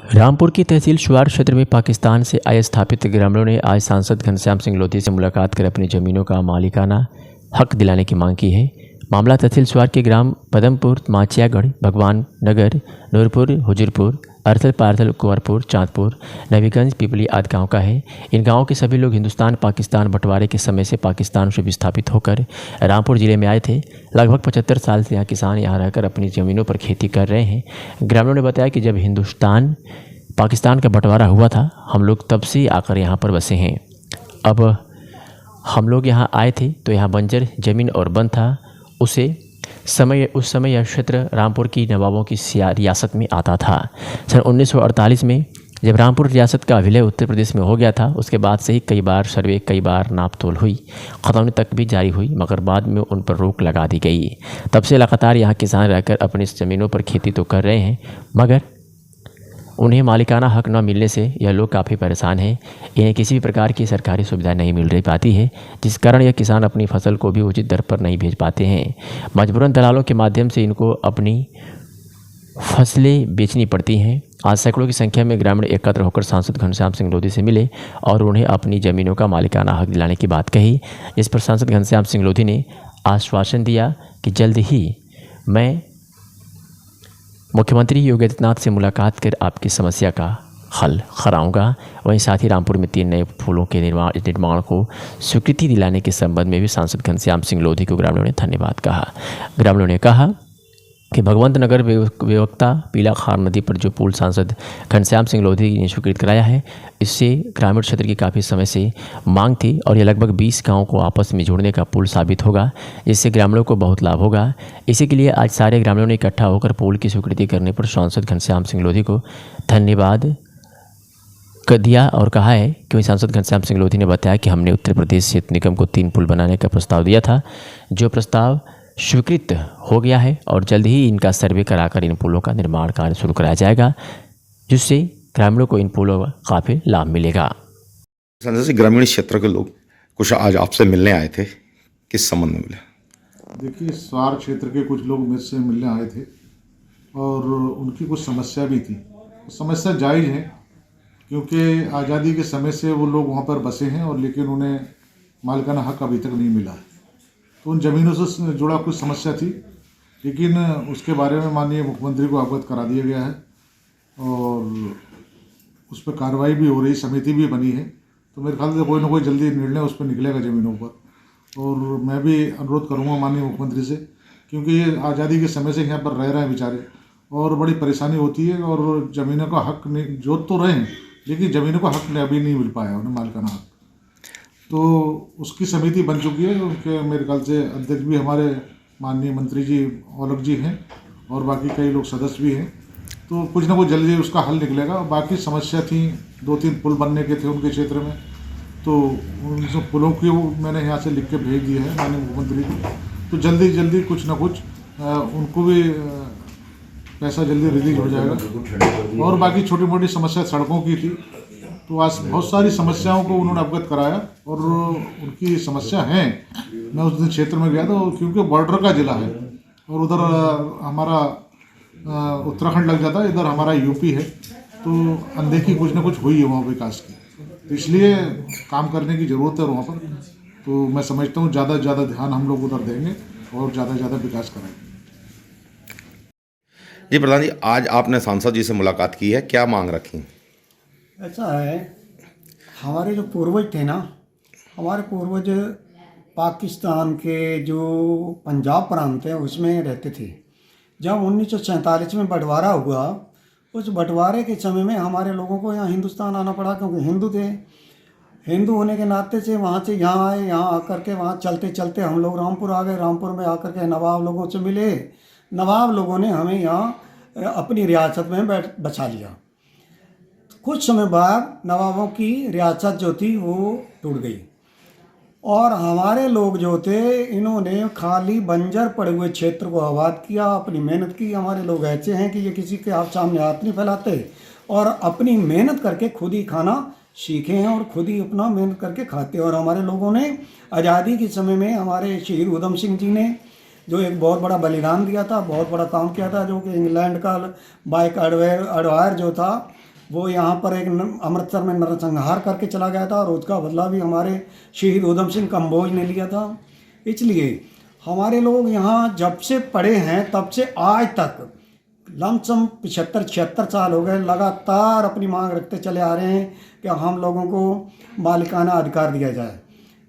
रामपुर की तहसील शुआर क्षेत्र में पाकिस्तान से आए स्थापित ग्रामीणों ने आज सांसद घनश्याम सिंह लोधी से मुलाकात कर अपनी ज़मीनों का मालिकाना हक दिलाने की मांग की है। मामला तहसील शुआर के ग्राम पदमपुर, माचियागढ़, भगवान नगर, नूरपुर, हुजूरपुर, अरथल, पारथल, कुंवरपुर, चांदपुर, नवीगंज, पिपली आदि गाँव का है। इन गाँवों के सभी लोग हिंदुस्तान पाकिस्तान बंटवारे के समय से पाकिस्तान से विस्थापित होकर रामपुर जिले में आए थे। लगभग 75 साल से यहाँ किसान यहाँ रहकर अपनी ज़मीनों पर खेती कर रहे हैं। ग्रामीणों ने बताया कि जब हिंदुस्तान पाकिस्तान का बंटवारा हुआ था, हम लोग तब से आकर यहाँ पर बसे हैं। अब हम लोग यहाँ आए थे तो यहाँ बंजर ज़मीन और वन था। उस समय यह क्षेत्र रामपुर की नवाबों की रियासत में आता था। सन 1948 में जब रामपुर रियासत का विलय उत्तर प्रदेश में हो गया था, उसके बाद से ही कई बार सर्वे, कई बार नापतोल हुई, खतौनी तक भी जारी हुई, मगर बाद में उन पर रोक लगा दी गई। तब से लगातार यहाँ किसान रहकर अपनी ज़मीनों पर खेती तो कर रहे हैं, मगर उन्हें मालिकाना हक न मिलने से यह लोग काफ़ी परेशान हैं। इन्हें किसी भी प्रकार की सरकारी सुविधा नहीं मिल रही पाती है, जिस कारण यह किसान अपनी फसल को भी उचित दर पर नहीं भेज पाते हैं। मजबूरन दलालों के माध्यम से इनको अपनी फसलें बेचनी पड़ती हैं। आज सैकड़ों की संख्या में ग्रामीण एकत्र होकर सांसद घनश्याम सिंह लोधी से मिले और उन्हें अपनी ज़मीनों का मालिकाना हक दिलाने की बात कही। इस पर सांसद घनश्याम सिंह लोधी ने आश्वासन दिया कि जल्द ही मैं मुख्यमंत्री योगी आदित्यनाथ से मुलाकात कर आपकी समस्या का हल कराऊंगा। वहीं साथ ही रामपुर में 3 नए पुलों के निर्माण को स्वीकृति दिलाने के संबंध में भी सांसद घनश्याम सिंह लोधी को ग्रामीणों ने धन्यवाद कहा। ग्रामीणों ने कहा कि भगवंत नगर वेवक्ता पीला खार नदी पर जो पुल सांसद घनश्याम सिंह लोधी ने स्वीकृत कराया है, इससे ग्रामीण क्षेत्र की काफ़ी समय से मांग थी और यह लगभग 20 गाँव को आपस में जोड़ने का पुल साबित होगा, जिससे ग्रामीणों को बहुत लाभ होगा। इसी के लिए आज सारे ग्रामीणों ने इकट्ठा होकर पुल की स्वीकृति करने पर सांसद घनश्याम सिंह लोधी को धन्यवाद कर दिया और कहा है कि सांसद घनश्याम सिंह लोधी ने बताया कि हमने उत्तर प्रदेश क्षेत्र निगम को 3 पुल बनाने का प्रस्ताव दिया था, जो प्रस्ताव स्वीकृत हो गया है और जल्द ही इनका सर्वे कराकर इन पुलों का निर्माण कार्य शुरू कराया जाएगा, जिससे ग्रामीणों को इन पुलों का काफ़ी लाभ मिलेगा। जैसे ग्रामीण क्षेत्र के लोग कुछ आज आपसे मिलने आए थे, किस संबंध में मिले? देखिए, स्वार क्षेत्र के कुछ लोग मुझसे मिलने आए थे और उनकी कुछ समस्या भी थी। समस्या जायज़ है, क्योंकि आज़ादी के समय से वो लोग वहाँ पर बसे हैं और लेकिन उन्हें मालिकाना हक अभी तक नहीं मिला है। तो उन ज़मीनों से जुड़ा कुछ समस्या थी, लेकिन उसके बारे में माननीय मुख्यमंत्री को अवगत करा दिया गया है और उस पर कार्रवाई भी हो रही, समिति भी बनी है। तो मेरे ख्याल से कोई ना कोई जल्दी निर्णय उस पर निकलेगा ज़मीनों पर। और मैं भी अनुरोध करूँगा माननीय मुख्यमंत्री से, क्योंकि ये आज़ादी के समय से यहाँ पर रह रहे हैं बेचारे और बड़ी परेशानी होती है और ज़मीनों का हक नहीं, जोत तो रहे हैं लेकिन ज़मीनों का हक अभी नहीं मिल पाया उन्हें, मालिकाना हक। तो उसकी समिति बन चुकी है, उनके मेरे ख्याल से अध्यक्ष भी हमारे माननीय मंत्री जी औलख जी हैं और बाकी कई लोग सदस्य भी हैं। तो कुछ ना कुछ जल्दी उसका हल निकलेगा। बाकी समस्या थी, 2-3 पुल बनने के थे उनके क्षेत्र में, तो उन सब पुलों की मैंने यहाँ से लिख के भेज दिया है माननीय मुख्यमंत्री को। तो जल्दी कुछ ना कुछ उनको भी पैसा जल्दी रिलीज हो जाएगा। और बाकी छोटी मोटी समस्या सड़कों की थी, तो आज बहुत सारी समस्याओं को उन्होंने अवगत कराया और उनकी समस्या है। मैं उस दिन क्षेत्र में गया था, क्योंकि बॉर्डर का ज़िला है और उधर हमारा उत्तराखंड लग जाता है, इधर हमारा यूपी है, तो अनदेखी कुछ ना कुछ हुई है वहाँ विकास की। तो इसलिए काम करने की ज़रूरत है वहाँ पर। तो मैं समझता हूँ ज़्यादा से ज़्यादा ध्यान हम लोग उधर देंगे और ज़्यादा से ज़्यादा विकास करेंगे। जी प्रधान जी, आज आपने सांसद जी से मुलाकात की है, क्या मांग रखी? ऐसा है, हमारे जो पूर्वज थे ना, हमारे पूर्वज पाकिस्तान के जो पंजाब प्रांत है उसमें रहते थे। जब 1947 में बंटवारा हुआ, उस बंटवारे के समय में हमारे लोगों को यहाँ हिंदुस्तान आना पड़ा, क्योंकि हिंदू थे। हिंदू होने के नाते से वहाँ से यहाँ आए, यहाँ आकर के वहाँ चलते चलते हम लोग रामपुर आ गए। रामपुर में आकर के नवाब लोगों से मिले। नवाब लोगों ने हमें यहाँ अपनी रियासत में बसा लिया। कुछ समय बाद नवाबों की रियासत जो थी वो टूट गई और हमारे लोग जो थे, इन्होंने खाली बंजर पड़े हुए क्षेत्र को आबाद किया, अपनी मेहनत की। हमारे लोग ऐसे हैं कि ये किसी के आप सामने हाथ नहीं फैलाते और अपनी मेहनत करके खुद ही खाना सीखे हैं और खुद ही अपना मेहनत करके खाते हैं। और हमारे लोगों ने आज़ादी के समय में हमारे शहीद उधम सिंह जी ने जो एक बहुत बड़ा बलिदान दिया था, बहुत बड़ा काम किया था, जो कि इंग्लैंड का बाइक अडवायर जो था वो यहाँ पर एक अमृतसर में नरसंहार करके चला गया था और उसका बदला भी हमारे शहीद उधम सिंह कंबोज ने लिया था। इसलिए हमारे लोग यहाँ जब से पढ़े हैं तब से आज तक लमसम 75-76 साल हो गए लगातार अपनी मांग रखते चले आ रहे हैं कि हम लोगों को मालिकाना अधिकार दिया जाए।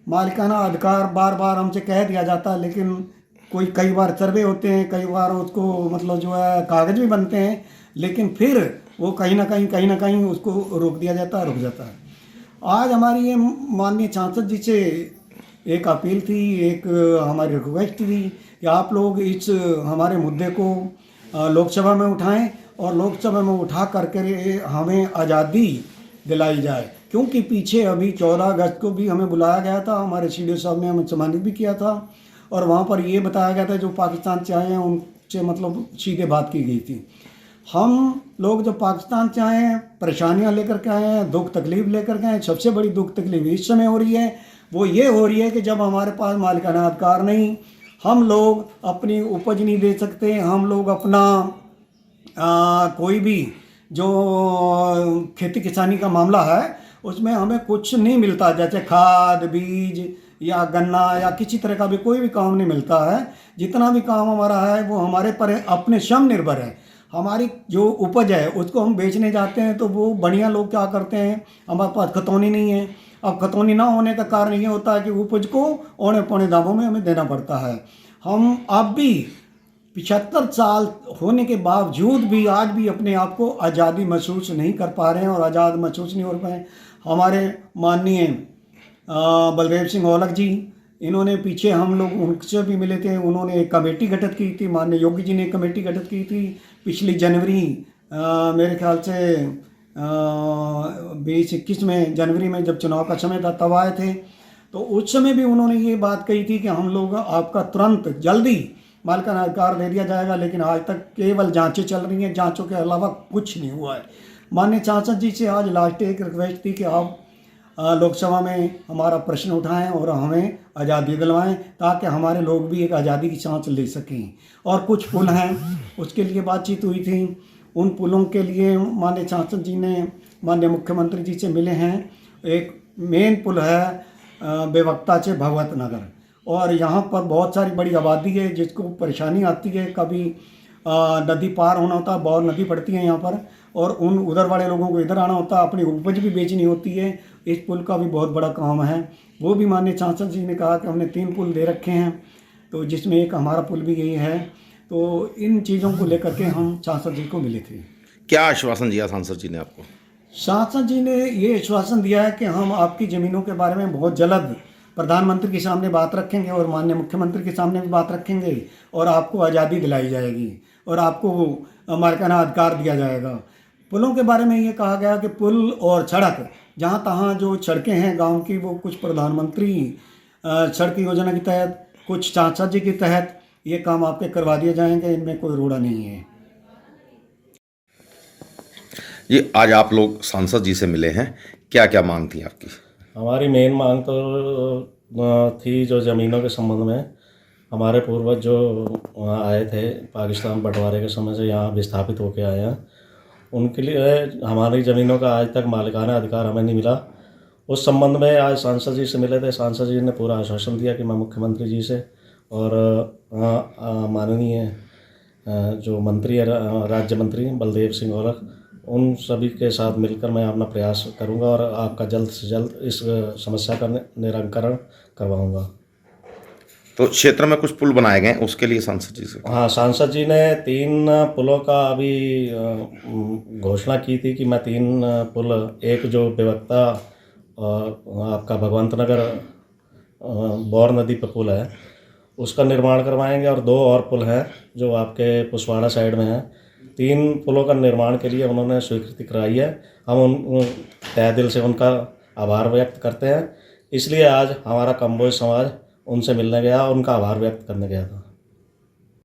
मालिकाना अधिकार बार बार हमसे कह दिया जाता है, लेकिन कई बार सर्वे होते हैं, कई बार उसको मतलब जो है कागज़ भी बनते हैं, लेकिन फिर वो कहीं ना कहीं उसको रोक दिया जाता है, रुक जाता है। आज हमारी ये माननीय सांसद जी से एक अपील थी, एक हमारी रिक्वेस्ट थी कि आप लोग इस हमारे मुद्दे को लोकसभा में उठाएं और लोकसभा में उठा करके हमें आज़ादी दिलाई जाए। क्योंकि पीछे अभी 14 अगस्त को भी हमें बुलाया गया था, हमारे सीडीओ साहब ने हमें सम्मानित भी किया था और वहाँ पर ये बताया गया था जो पाकिस्तान से आए हैं उनसे मतलब सीधे बात की गई थी। हम लोग जो पाकिस्तान से आए हैं, परेशानियाँ लेकर के आए हैं, दुख तकलीफ लेकर के आए हैं। सबसे बड़ी दुख तकलीफ इस समय हो रही है, वो ये हो रही है कि जब हमारे पास मालिकाना अधिकार नहीं, हम लोग अपनी उपज नहीं दे सकते, हम लोग अपना कोई भी जो खेती किसानी का मामला है उसमें हमें कुछ नहीं मिलता, जैसे खाद बीज या गन्ना या किसी तरह का भी कोई भी काम नहीं मिलता है। जितना भी काम हमारा है वो हमारे पर अपने श्रम निर्भर है। हमारी जो उपज है उसको हम बेचने जाते हैं तो वो बढ़िया लोग क्या करते हैं, हमारे पास खतौनी नहीं है। अब खतौनी ना होने का कारण ये होता है कि उपज को औने पौने दामों में हमें देना पड़ता है। हम अब भी 75 साल होने के बावजूद भी आज भी अपने आप को आज़ादी महसूस नहीं कर पा रहे हैं और आज़ाद महसूस नहीं हो पाए। हमारे माननीय बलदेव सिंह औलख जी, इन्होंने पीछे हम लोग उनसे भी मिले थे, उन्होंने एक कमेटी गठित की थी, माननीय योगी जी ने एक कमेटी गठित की थी पिछली जनवरी मेरे ख्याल से 20-21 में जनवरी में जब चुनाव का समय था तब आए थे। तो उस समय भी उन्होंने ये बात कही थी कि हम लोग आपका तुरंत जल्दी मालिकाना अधिकार दे दिया जाएगा, लेकिन आज तक केवल जांचें चल रही हैं, जांचों के अलावा कुछ नहीं हुआ है। माननीय सांसद जी से आज लास्ट एक रिक्वेस्ट थी कि आप लोकसभा में हमारा प्रश्न उठाएं और हमें आज़ादी दिलवाएं ताकि हमारे लोग भी एक आज़ादी की सांस ले सकें। और कुछ पुल हैं उसके लिए बातचीत हुई थी, उन पुलों के लिए माननीय सांसद जी ने माननीय मुख्यमंत्री जी से मिले हैं। एक मेन पुल है बेवक्ता से भगवत नगर, और यहाँ पर बहुत सारी बड़ी आबादी है जिसको परेशानी आती है, कभी नदी पार होना होता है, बौर नदी पड़ती है यहाँ पर, और उधर वाले लोगों को इधर आना होता है, अपनी उपज भी बेचनी होती है। इस पुल का भी बहुत बड़ा काम है, वो भी माननीय सांसद जी ने कहा कि हमने 3 पुल दे रखे हैं, तो जिसमें एक हमारा पुल भी यही है। तो इन चीज़ों को लेकर के हम सांसद जी को मिले थे। क्या आश्वासन दिया सांसद जी ने आपको? सांसद जी ने ये आश्वासन दिया है कि हम आपकी ज़मीनों के बारे में बहुत जल्द प्रधानमंत्री के सामने बात रखेंगे और माननीय मुख्यमंत्री के सामने भी बात रखेंगे और आपको आज़ादी दिलाई जाएगी और आपको मालिकाना अधिकार दिया जाएगा। पुलों के बारे में ये कहा गया कि पुल और सड़क जहाँ तहाँ जो सड़कें हैं गांव की, वो कुछ प्रधानमंत्री सड़क योजना के तहत, कुछ सांसद जी के तहत ये काम आपके करवा दिए जाएंगे, इनमें कोई रोड़ा नहीं है। ये आज आप लोग सांसद जी से मिले हैं, क्या क्या मांग थी आपकी? हमारी मेन मांग तो थी जो ज़मीनों के संबंध में। हमारे पूर्वज जो वहाँ आए थे पाकिस्तान बंटवारे के समय से यहाँ विस्थापित होकर आए हैं, उनके लिए हमारी ज़मीनों का आज तक मालिकाना अधिकार हमें नहीं मिला। उस संबंध में आज सांसद जी से मिले थे। सांसद जी ने पूरा आश्वासन दिया कि मैं मुख्यमंत्री जी से और माननीय जो मंत्री है राज्य मंत्री बलदेव सिंह औलख, उन सभी के साथ मिलकर मैं अपना प्रयास करूंगा और आपका जल्द से जल्द इस समस्या का निराकरण करवाऊंगा। तो क्षेत्र में कुछ पुल बनाए गए, उसके लिए सांसद जी से? हाँ, सांसद जी ने 3 पुलों का अभी घोषणा की थी कि मैं 3 पुल, एक जो बेवक्ता आपका भगवंत नगर बौर नदी पर पुल है उसका निर्माण करवाएंगे, और 2 और पुल हैं जो आपके पुसवाड़ा साइड में हैं। 3 पुलों का निर्माण के लिए उन्होंने स्वीकृति कराई है। हम उन तहे दिल से उनका आभार व्यक्त करते हैं। इसलिए आज हमारा कंबोज समाज उनसे मिलने गया, उनका आभार व्यक्त करने गया था।